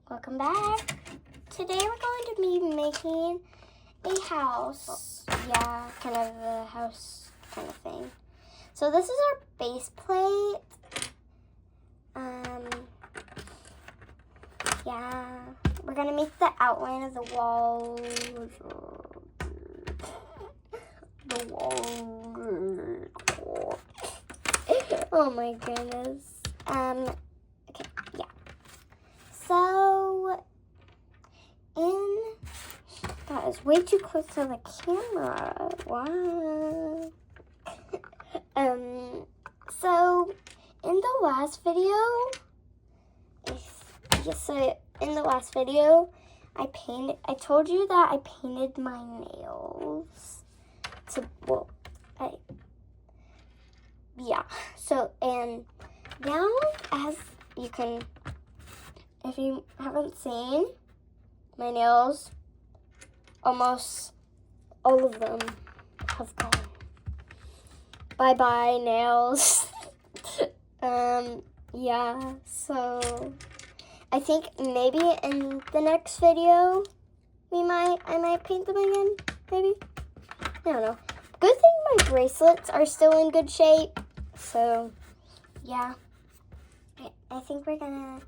Welcome back. Today we're going to be making a house. Yeah, kind of a house kind of thing. So this is our base plate. Yeah, we're gonna make the outline of the walls. The walls. Oh my goodness. Okay, yeah. So, that is way too close to the camera. Wow. So, in the last video, I told you that I painted my nails. So, and now, as you can, if you haven't seen, my nails, almost all of them have gone. Bye-bye, nails. Yeah, so I think maybe in the next video, I might paint them again, maybe. I don't know. Good thing my bracelets are still in good shape. So, yeah. I think we're gonna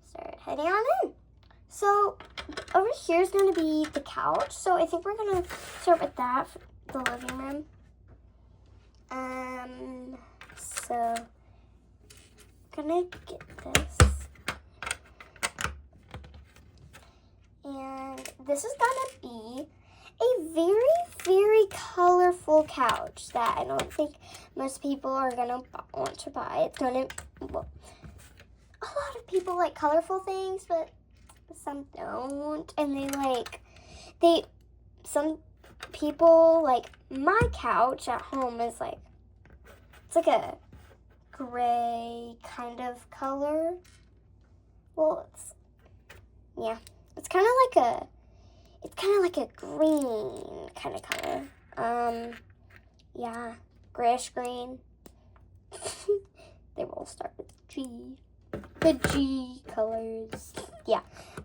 start heading on in. So, over here is gonna be the couch. So I think we're gonna start with that, the living room. So, I'm gonna get this. And this is gonna be a very, very colorful couch that I don't think most people are gonna want to buy. It's gonna, well, a lot of people like colorful things, but some don't. And some people, like my couch at home is like, it's like a gray kind of color. Well, it's kind of like a green kind of color. Yeah, grayish green. They all start with G. The G colors. Yeah.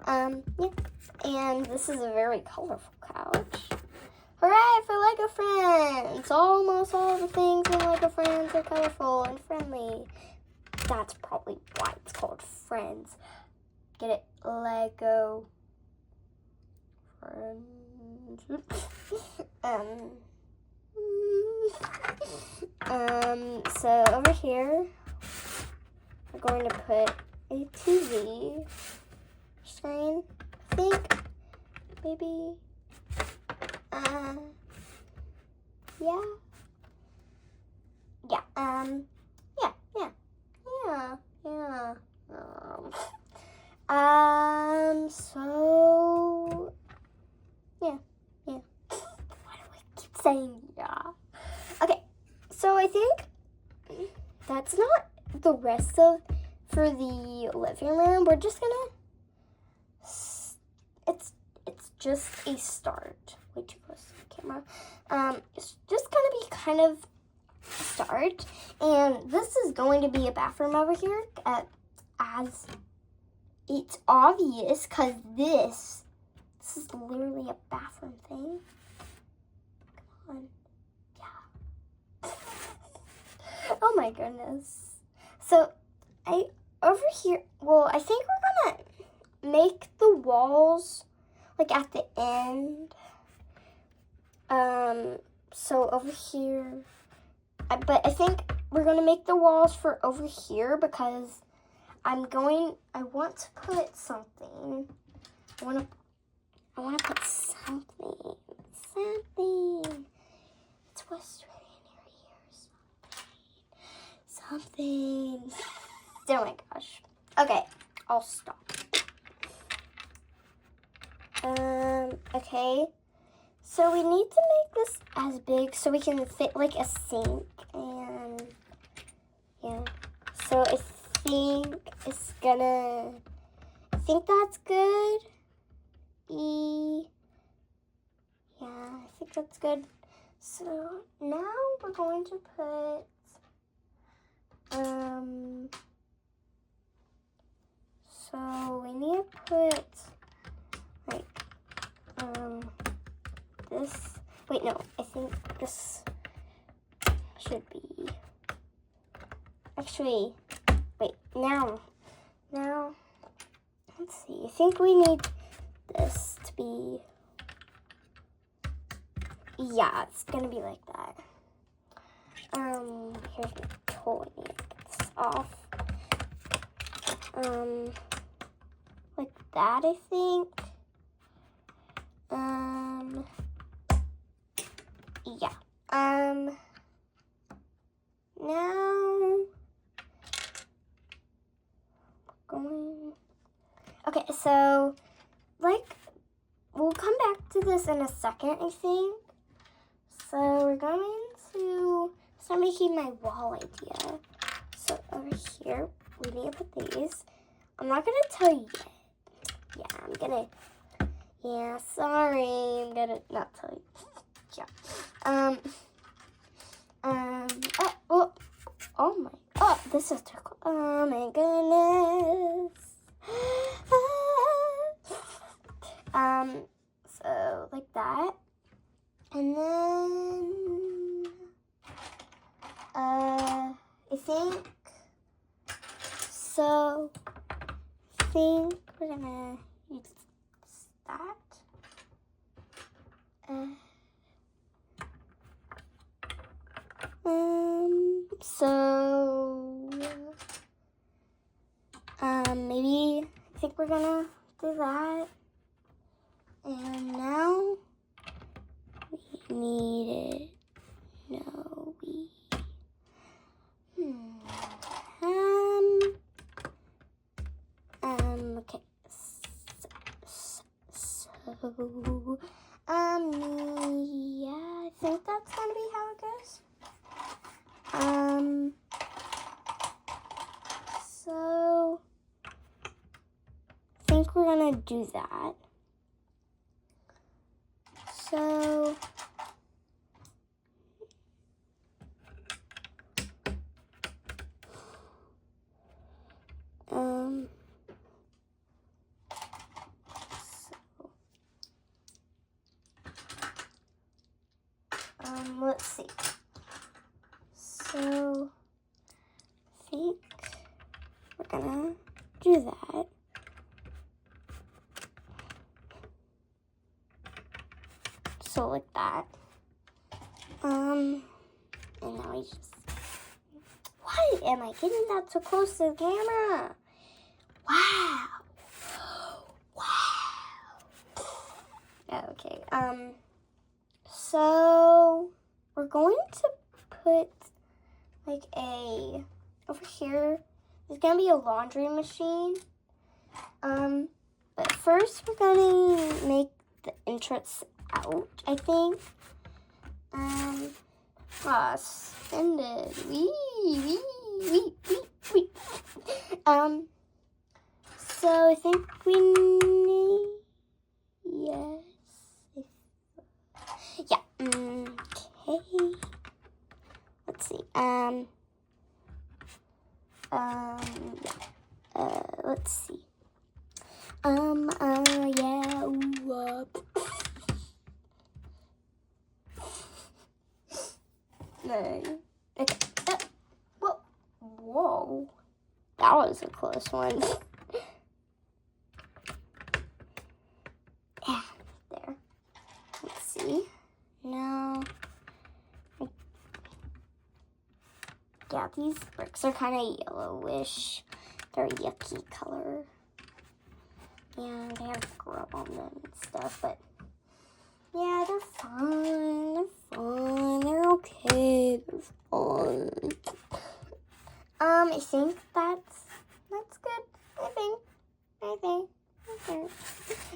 Yeah. And this is a very colorful couch. Hooray for LEGO Friends! Almost all the things in LEGO Friends are colorful and friendly. That's probably why it's called Friends. Get it? LEGO Friends. So over here, we're going to put a TV screen. I think maybe, so, yeah. Why do I keep saying yeah? Okay, so I think that's not the rest of, for the living room. We're just gonna, it's just a start. Way too close to the camera. It's just gonna be kind of a start. And this is going to be a bathroom over here, as it's obvious, because this is literally a bathroom thing. Come on. Yeah. Oh my goodness. So, over here, well, I think we're gonna make the walls, like, at the end. So over here, but I think we're gonna make the walls for over here because I want to put something. I want to put something. It's whispering in your ears. Something. Oh my gosh. Okay, I'll stop. Okay. So we need to make this as big so we can fit like a sink, and yeah. So I think that's good. Yeah, I think that's good. So now we're going to put, so we need to put like this. Wait, no, I think this should be. Actually, wait, now, let's see. I think we need this to be. Yeah, it's gonna be like that. Here's my toy. Get this off. Like that, I think. Yeah. Now going. Okay, so like we'll come back to this in a second, I think. So we're going to start making my wall idea. So over here, we need to put these. I'm not gonna tell you yet. Yeah, I'm gonna. Yeah, sorry, I'm gonna not tell you. Yeah. Oh, this is too cool. Oh my goodness. So like that. And then, I think we're gonna use that. Maybe I think we're gonna do that. And now we need it. No, we. Okay. Yeah, I think that's gonna be how it goes. So I think we're gonna do that. So let's see. So I think we're gonna do that. So like that. And now we just. Why am I getting that so close to the camera? Wow. Okay. So we're going to put like over here. There's gonna be a laundry machine. But first we're gonna make the entrance out, I think. Suspended. Wee. So I think we need. Yes. Yeah. Okay. Let's see. Yeah. Let's see. Yeah. Okay. Whoa. That was a close one. Yeah, there. Let's see. Now, yeah, these bricks are kind of yellowish. They're a yucky color. Yeah, they have grub on them and stuff, but yeah, they're fine. They're okay. They're fine. I think that's good. I think.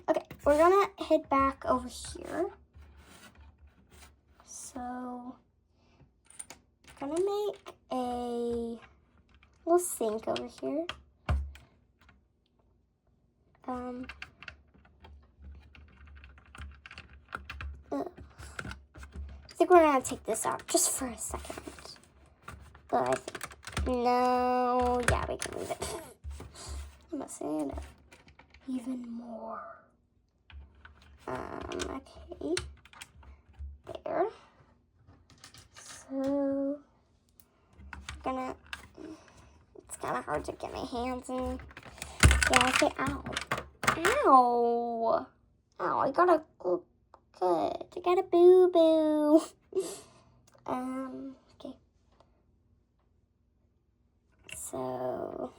Okay, we're gonna head back over here. So, I'm gonna make a little sink over here. I think we're gonna take this out just for a second. But I think, no, yeah, we can leave it. I'm not saying it. even more. Okay. There. So, it's kind of hard to get my hands in. Yeah, okay, ow. Ow. Ow, I got a good. I got a boo-boo. Okay. So,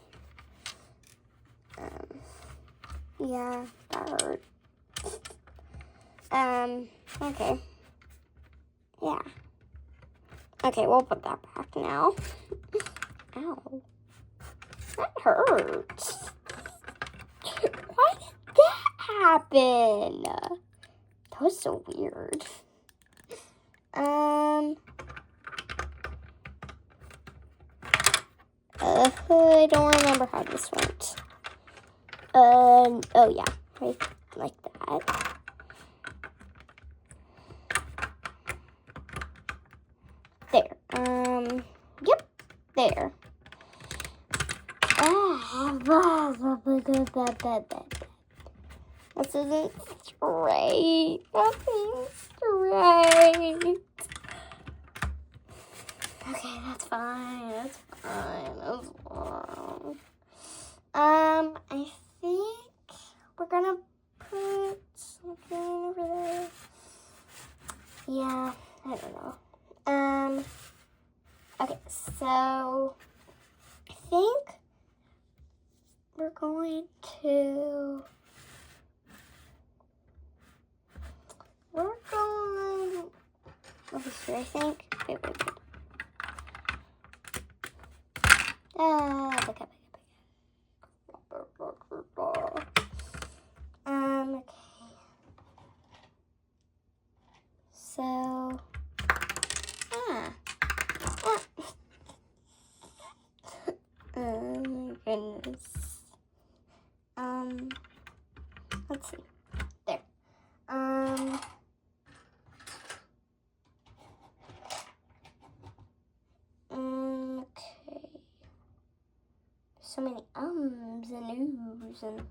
yeah, that hurt. Okay. Yeah. Okay, we'll put that back now. Ow. That hurts. Why did that happen? That was so weird. I don't remember how this went. Oh yeah, right like that. There. Yep, there. This isn't straight. Nothing's straight. Okay, that's fine. That's fine. That's fine. I think we're gonna put something over there. Yeah, I don't know. Okay, so I think we're going to. We're going over here, I think. Wait. Okay. Okay. So, oh my goodness. Let's see. There. Okay. So many ums and oohs and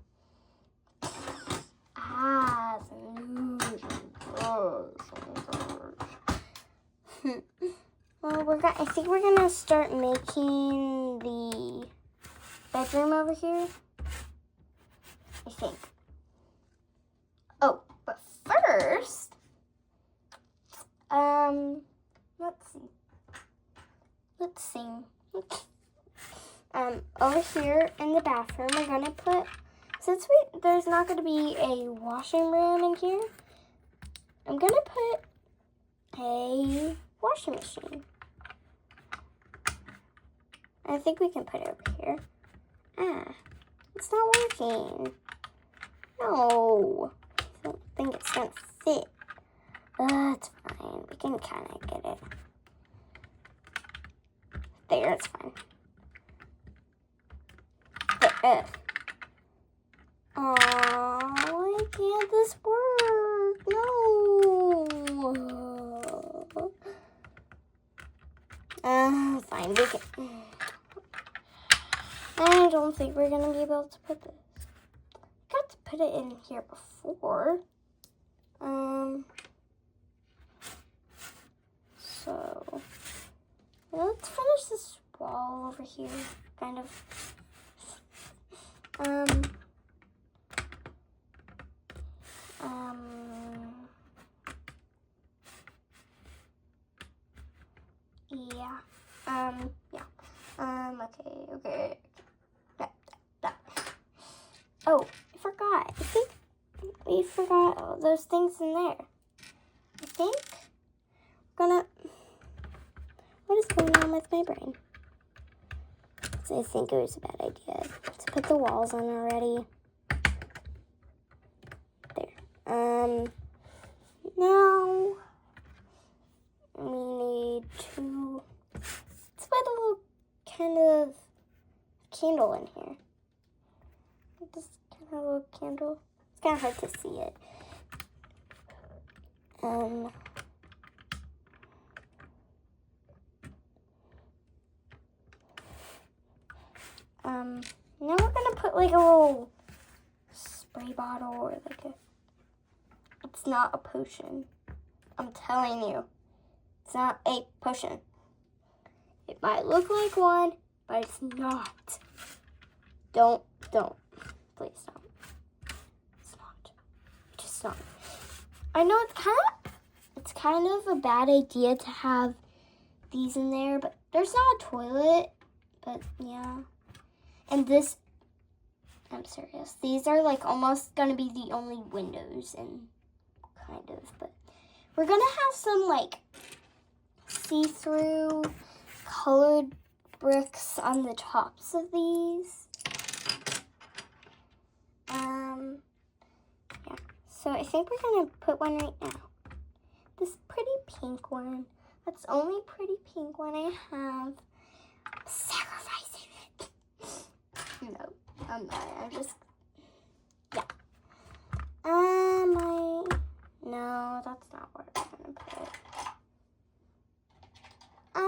ahs and oohs and ohs and gosh. Well, I think we're gonna start making the bedroom over here. I think. Oh, but first, let's see. Over here in the bathroom, we're gonna put, since there's not gonna be a washing room in here, I'm gonna put a washing machine. I think we can put it over here. It's not working. No, I don't think it's gonna fit. It's fine. We can kind of get it. There, it's fine. There. Why can't this work? No. Fine. We can. I don't think we're gonna be able to put this. Got to put it in here before. So let's finish this wall over here, kind of. Yeah. Okay. That. Oh, I forgot. I think we forgot all those things in there. I think what is going on with my brain? So I think it was a bad idea to put the walls on already. There. Now we need to let's put a little kind of candle in here. Just kind of a little candle. It's kind of hard to see it. Now we're gonna put like a little spray bottle or like a... It's not a potion. I'm telling you. It's not a potion. It might look like one, but it's not. Don't. Please don't. It's not. It's just not. I know it's kind of a bad idea to have these in there, but there's not a toilet. But yeah. And this, I'm serious. These are like almost gonna be the only windows and kind of, but we're gonna have some like see-through colored bricks on the tops of these. Yeah. So I think we're gonna put one right now. This pretty pink one. That's the only pretty pink one I have. I'm sacrificing it. No, I'm not. I'm just, yeah. No, that's not what I'm gonna put.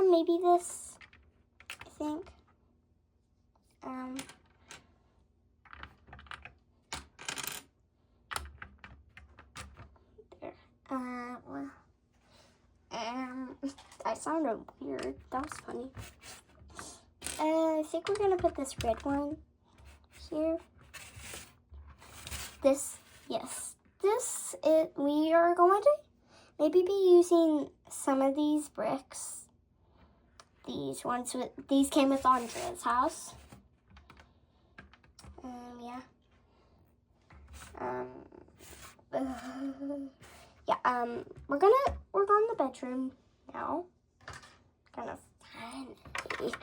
Maybe this, I think. There. I sounded weird. That was funny. I think we're gonna put this red one here. This, yes. We are going to maybe be using some of these bricks. These came with Andrea's house. Yeah. Yeah, we're going to the bedroom now. Gonna finally.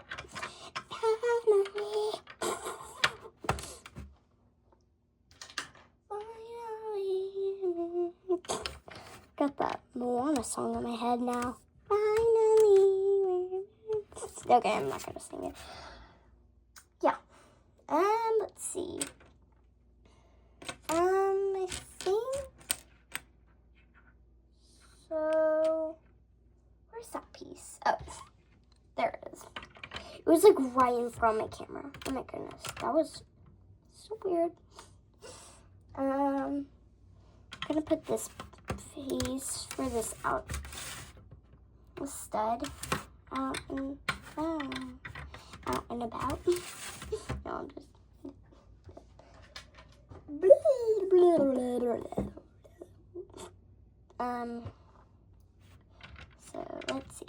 Got that Moana song in my head now. Finally. Okay, I'm not gonna sing it. Yeah. Let's see. I think so. Where's that piece? Oh, there it is. It was like right in front of my camera. Oh my goodness, that was so weird. I'm gonna put this piece for this stud out and about. No, I'm just. So let's see.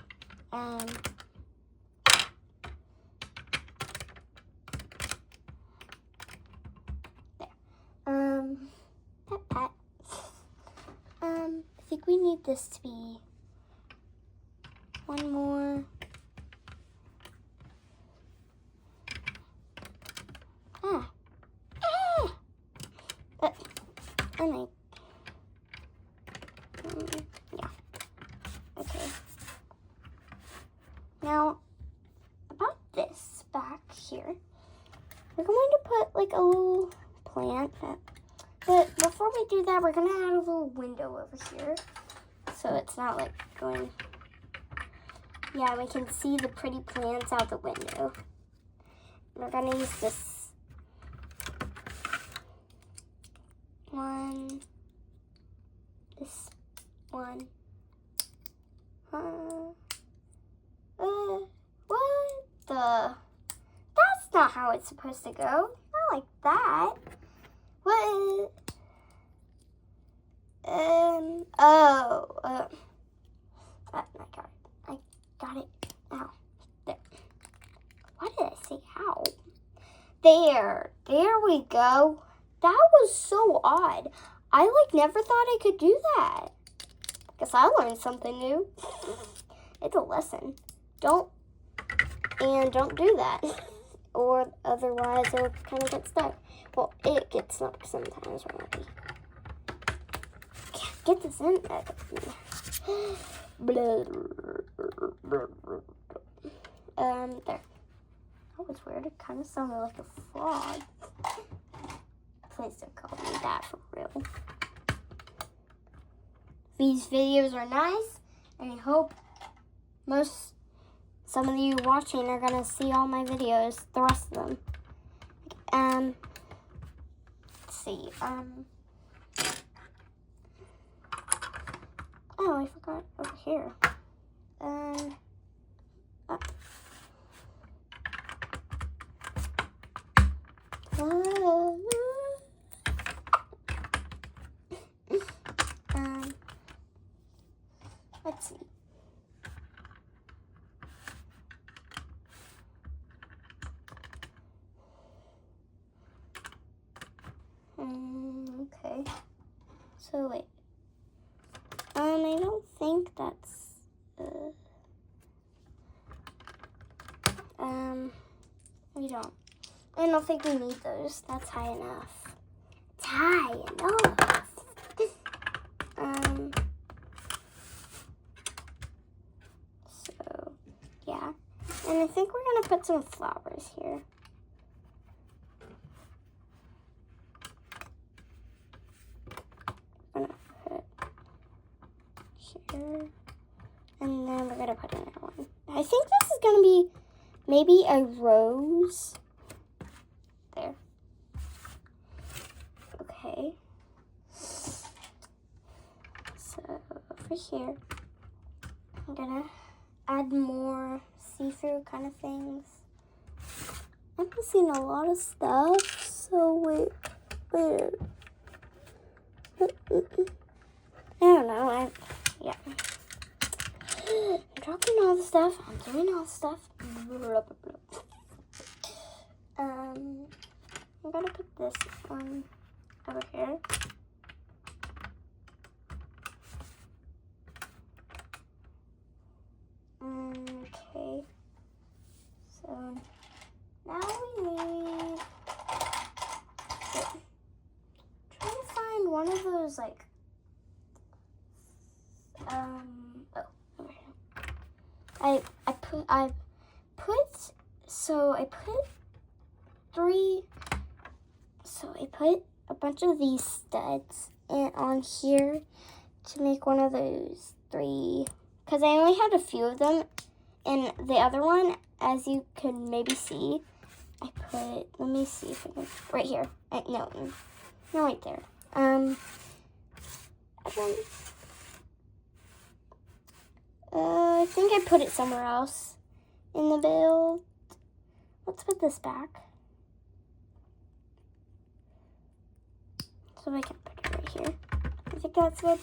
Pat. I think we need this to be one more. Yeah. Okay. Now, about this back here, we're going to put like a little plant. But before we do that, we're going to add a little window over here. So it's not like going... Yeah, we can see the pretty plants out the window. We're going to use this one. This one. What the? That's not how it's supposed to go. Not like that. What? I got it. Ow. There. Why did I say ow? There we go. That was so odd. I never thought I could do that. Guess I learned something new. It's a lesson. Don't do that. Or otherwise it'll kind of get stuck. Well, it gets stuck sometimes when can't get this in. There. That was weird. It kind of sounded like a frog. Please don't call me that for real. These videos are nice, and I hope some of you watching are gonna see all my videos, the rest of them. Let's see. Oh, I forgot over here. Let's see. Okay. So wait. I don't think that's we don't. I don't think we need those. That's high enough. It's high enough. So yeah. And I think we're gonna put some flowers here. I'm gonna put here. And then we're gonna put another one. I think this is gonna be maybe a rose. There. Okay. So over here, I'm gonna add more see-through kind of things. I'm missing a lot of stuff, so wait. I don't know. Yeah. I'm dropping all the stuff. I'm doing all the stuff. I'm gonna put this one over here. Okay. So now we need. Trying to find one of those like. Oh, over here. I put a bunch of these studs on here to make one of those 3, because I only had a few of them, and the other one, as you can maybe see, let me see if I can, right here, no, right there, I think I put it somewhere else in the build. Let's put this back. So I can put it right here. I think that's good.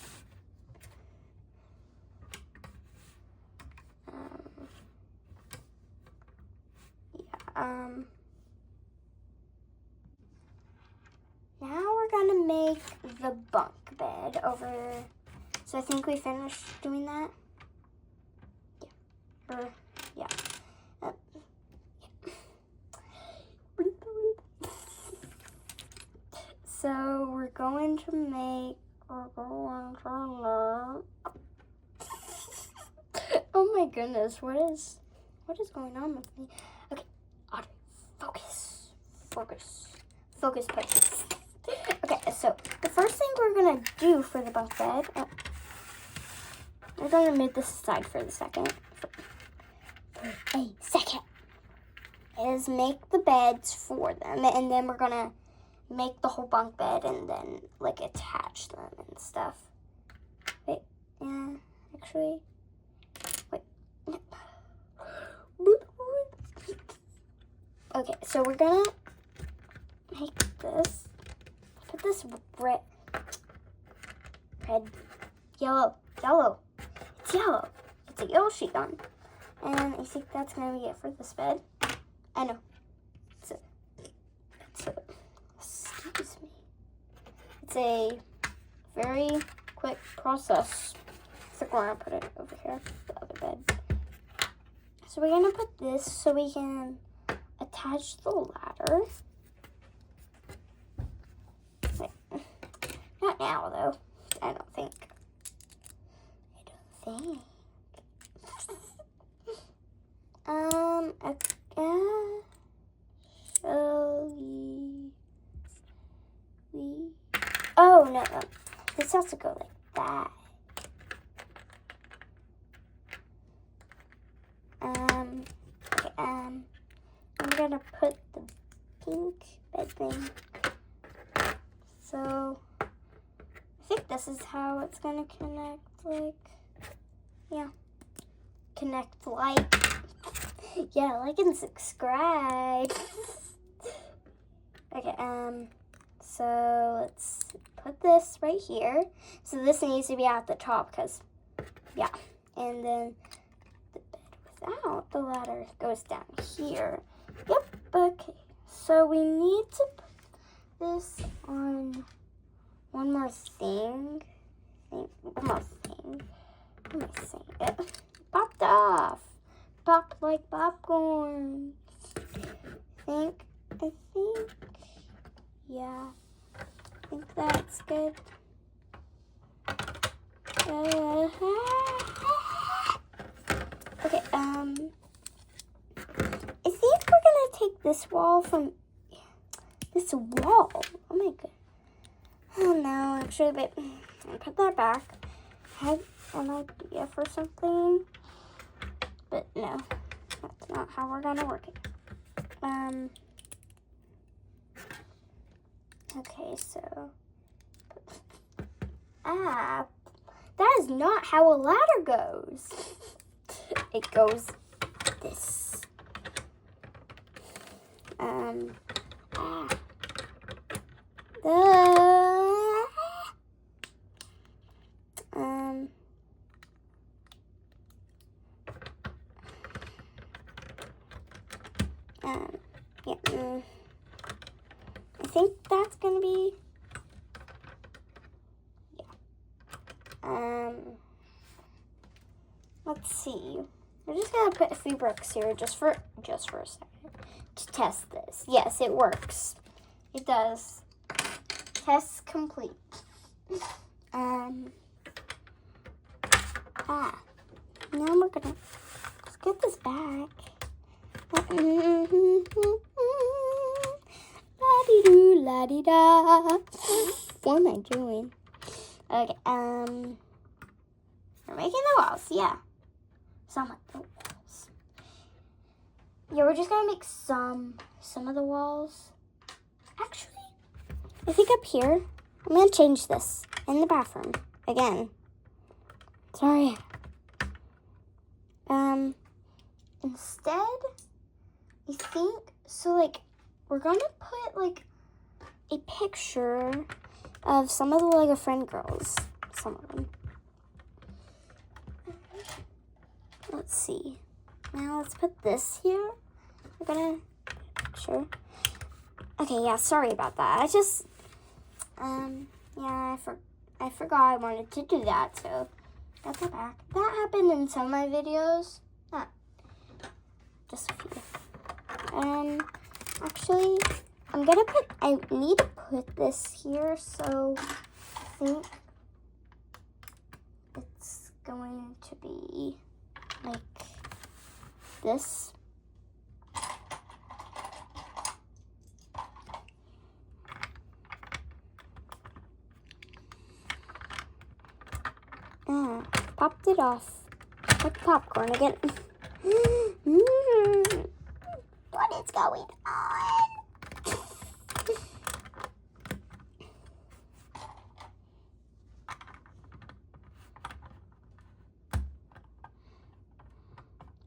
Now we're gonna make the bunk bed over. So I think we finished doing that. Yeah. So we're going to make. Oh my goodness! What is going on with me? Okay, Audrey, focus, please. Okay, so the first thing we're gonna do for the bunk bed. We're gonna move this aside for a second. Is make the beds for them, and then we're gonna make the whole bunk bed and then like attach them and stuff. Wait, yeah, actually, wait. Okay, so we're gonna make this. Put this red, yellow. It's yellow. It's a yellow sheet on. And I think that's gonna be it for this bed. I know. Excuse me. It's a very quick process. So we're gonna put it over here, the other bed. So we're gonna put this so we can attach the ladder. Wait, not now though. I don't think. Oh no. This has to go like that. Okay, I'm gonna put the pink bed thing So I think this is how it's gonna connect, like, yeah. Connect, like, yeah, like and subscribe. Okay, so let's put this right here. So this needs to be at the top because, yeah. And then the bed without the ladder goes down here. Yep, okay. So we need to put this on one more thing. One more thing. What am I saying? It popped off. Popped like popcorn. I think, yeah. I think that's good. Okay, I think we're gonna take this wall from this wall. Oh my god. Oh no, actually, but I'll put that back. I had an idea for something, but no, that's not how we're gonna work it. Okay, so that is not how a ladder goes. It goes this. Yeah. I think that's gonna be. Let's see. We're just gonna put a few bricks here just for a second to test this. Yes, it works. It does. Test complete. Now we're gonna let's get this back. La-dee-doo, la-dee-da. What am I doing? Okay, we're making the walls, yeah. Some of the walls. Yeah, we're just gonna make some of the walls. Actually, I think up here, I'm gonna change this in the bathroom again. Sorry. Instead, I think, so like, we're gonna put like a picture of some of the Lego friend girls. Some of them. Let's see. Now let's put this here. We're gonna picture. Okay, yeah, sorry about that. I just, yeah, I forgot I wanted to do that, so got that back. That happened in some of my videos. Not just a few. Actually, I need to put this here, so I think it's going to be like this. Popped it off like popcorn again. What is going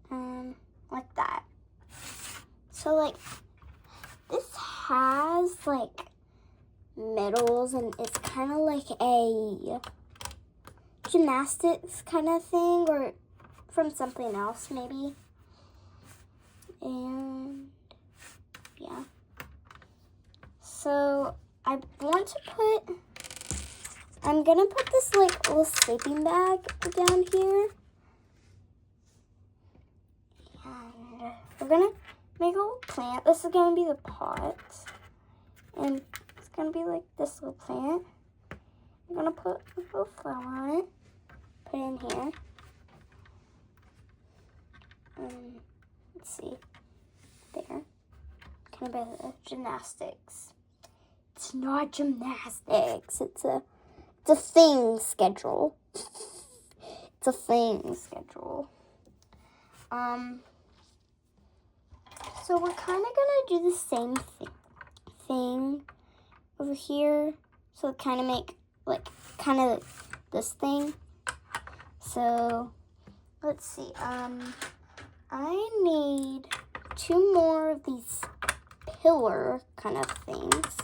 on? Like that. So like this has like medals and it's kind of like a gymnastics kind of thing or from something else maybe. And yeah. So I'm gonna put this like little sleeping bag down here. And we're gonna make a little plant. This is gonna be the pot. And it's gonna be like this little plant. I'm gonna put a little flower on it. Put it in here. Let's see. There. Kind of the gymnastics. It's not gymnastics. It's a thing schedule. It's a thing schedule. So we're kind of gonna do the same thing over here. So kind of make like kind of this thing. So let's see. I need 2 more of these pillar kind of things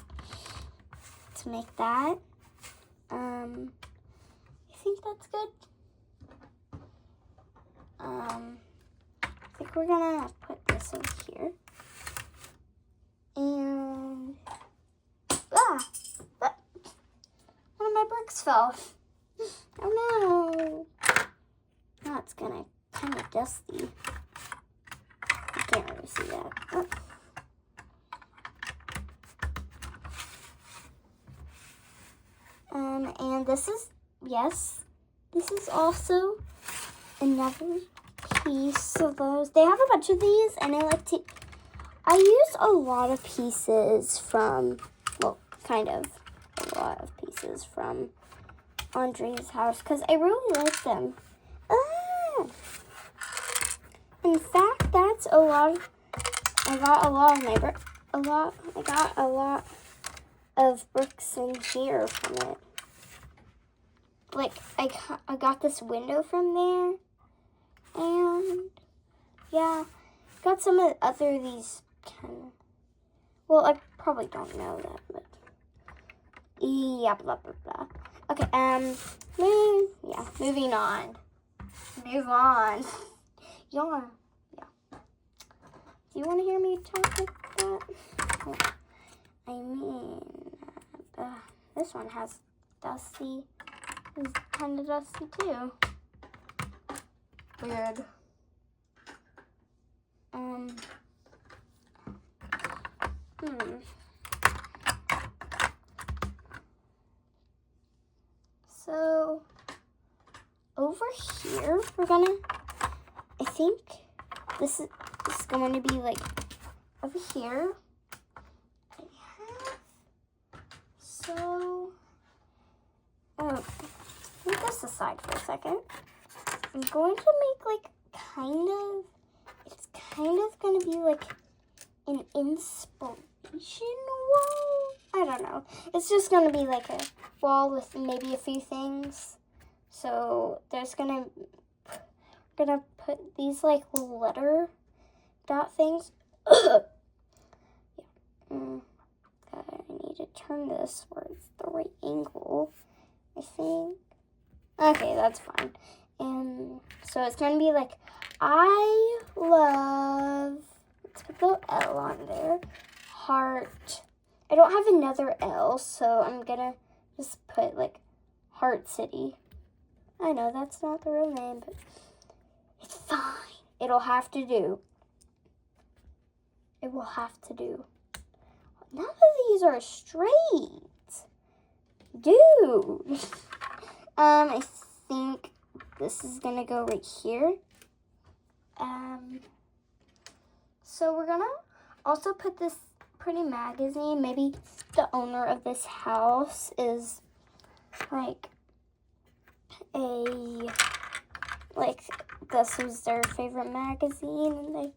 to make that. I think that's good. I think we're gonna put this over here. And one of my bricks fell. Oh no! Now it's gonna kind of dusty. I can't really see that. Oh. And this is, yes, this is also another piece of those. They have a bunch of these, and I use a lot of pieces from, well, kind of a lot of pieces from Audrey's house, because I really like them. In fact, that's a lot. I got a lot of bricks in here from it. Like, I got this window from there, and yeah, got some of the these kind of, well, I probably don't know that, but yeah, blah, blah, blah. Okay, moving on. Move on. Yeah. Do you want to hear me talk like that? Yeah. I mean, this one has dusty. It's kind of dusty too. Weird. So over here, we're gonna. I think this is going to be like over here. Put this aside for a second. I'm going to make like it's kind of going to be like an inspiration wall. I don't know. It's just going to be like a wall with maybe a few things. So there's gonna put these like letter dot things. I need to turn this where it's the right angle, I think. Okay, that's fine. And so it's gonna be like, I love, let's put the L on there, heart. I don't have another L, so I'm gonna just put like Heart City. I know that's not the real name, but it's fine. It'll have to do. It will have to do. None of these are straight. Dude. I think this is gonna go right here. So we're gonna also put this pretty magazine. Maybe the owner of this house is like this was their favorite magazine, and they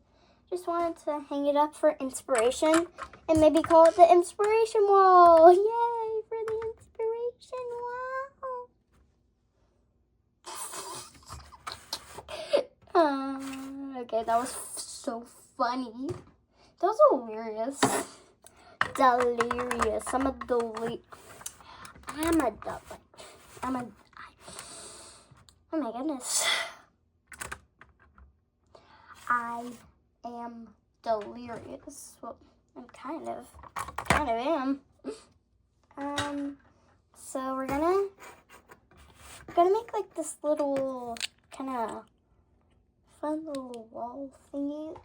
just wanted to hang it up for inspiration and maybe call it the inspiration wall. Yay for the inspiration wall. Okay, that was so funny. That was hilarious. Delirious. Oh my goodness. I am delirious. Well, I'm kind of am. So we're gonna make like this little kind of fun little wall thingy.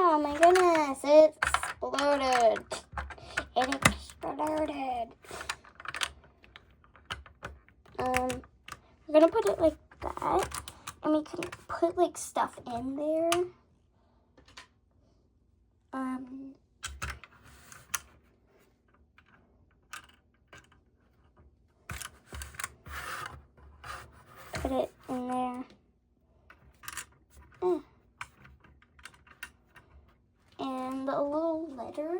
Oh my goodness, it exploded. It exploded. We're gonna put it like that, and we can put like stuff in there. put it in there. And a little letter.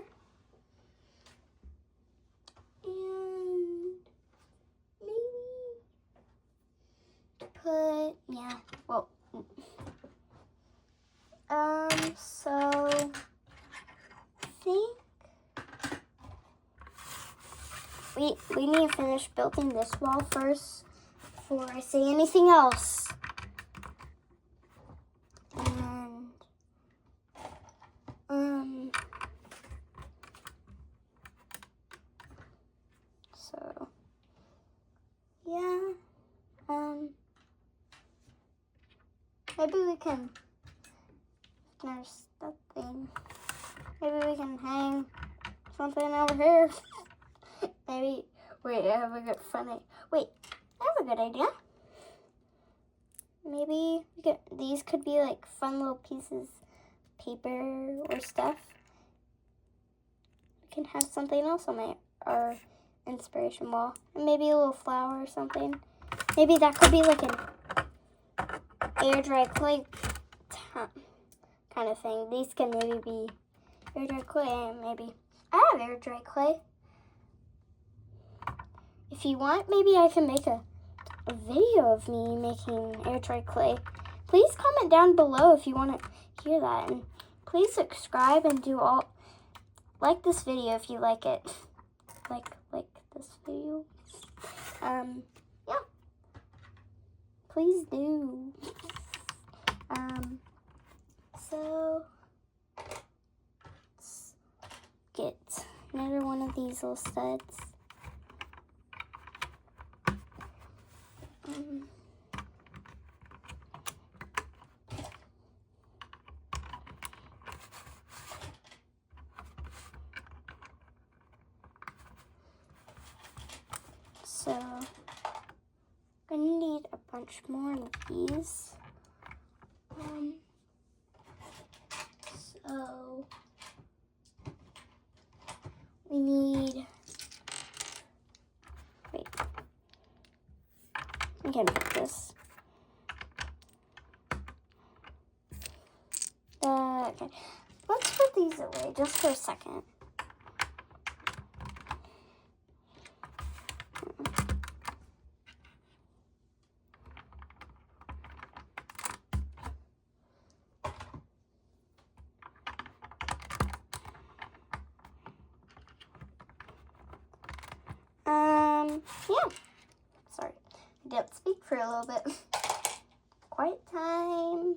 And maybe put, yeah, well, so I think we need to finish building this wall first before I say anything else. And so yeah, maybe we can, there's that thing, maybe we can hang something over here. Maybe, wait, I have a good idea. Maybe these could be like fun little pieces of paper or stuff. We can have something else on our inspiration wall. And maybe a little flower or something. Maybe that could be like an air dry clay kind of thing. These can maybe be air dry clay, maybe. I have air dry clay. If you want, maybe I can make a video of me making air dry clay. Please comment down below if you want to hear that. And please subscribe and like this video if you like it. Like this video. Yeah. Please do. So let's get another one of these little studs. So I'm gonna need a bunch more of these. So we need, wait, I can put this. Okay, let's put these away just for a second. Yeah. Sorry, I didn't speak for a little bit. Quiet time.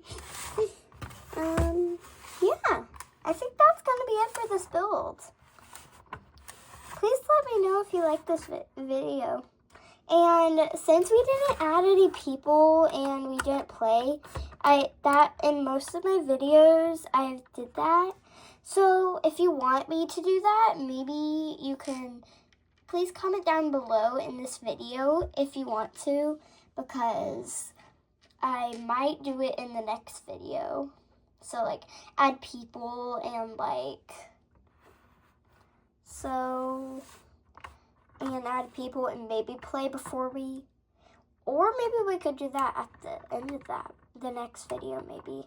Yeah. I think that's gonna be it for this build. Please let me know if you like this video. And since we didn't add any people and we didn't play, in most of my videos I did that. So if you want me to do that, maybe you can. Please comment down below in this video if you want to, because I might do it in the next video. So like add people and add people and maybe play before or maybe we could do that at the end of the next video maybe.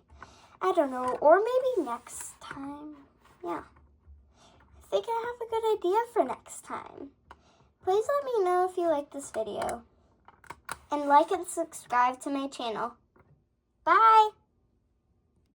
I don't know, or maybe next time. Yeah. I think I have a good idea for next time. Please let me know if you like this video. And like and subscribe to my channel. Bye!